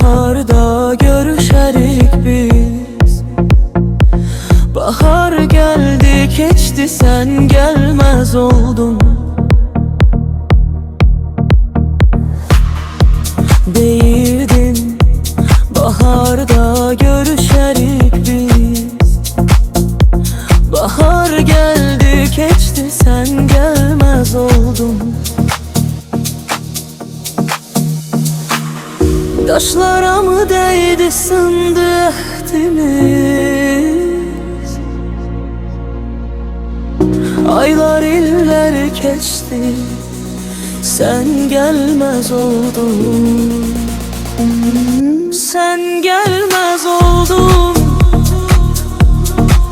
baharda görüşerik biz. Bahar geldi geçti, sen gelmez oldun. Değildin, baharda görüşerik biz. Bahar geldi geçti, sen gelmez oldun. Taşlara mı değdi sındı ehdimiz? Aylar iller geçti, sen gelmez oldun. Sen gelmez oldun.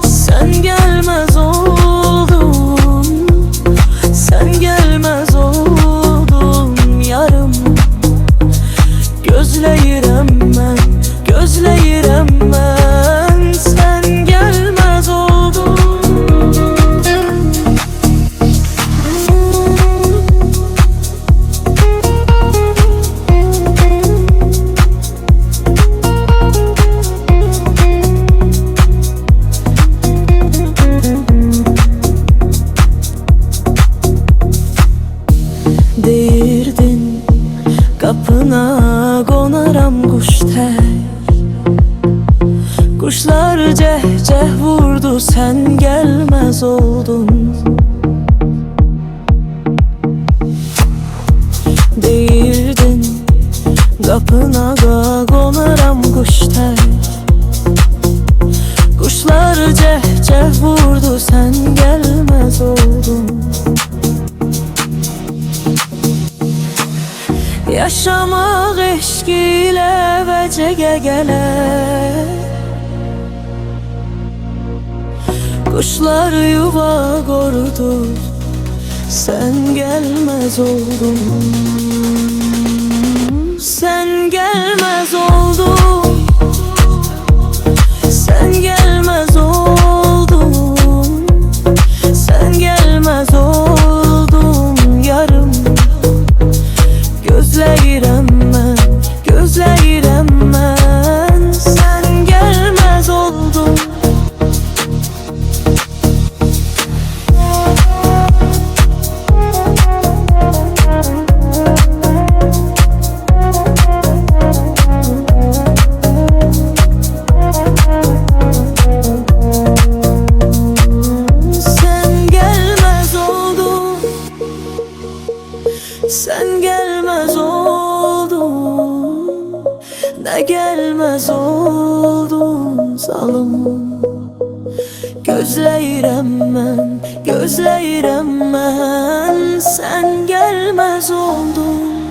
Sen gelmez oldun. Sen gelmez oldun yarım. Gözleyirem ben, gözleyirem ben. Sen gelmez oldun. Deyirdin, kapına konaram kuş tek. Kuşlar ceh ceh vurdu, sen gelmez oldun. Deyirdin, kapına konaram kuş tek. Kuşlar ceh ceh vurdu, sen gelmez oldun. Yaşamak eşk ile vecege gelir. Kuşlar yuva kurdu, sen gelmez oldun. Sen gelmez oldun. Sen gelmez oldun. Sen gelmez oldun yarım. Gözleyirem ben, gözleyirem ben. Sen gelmez oldun. Sen gelmez oldun. Sen gelmez oldun. Ne gelmez oldun zalım. Gözleyirem ben, gözleyirem ben. Sen gelmez oldun.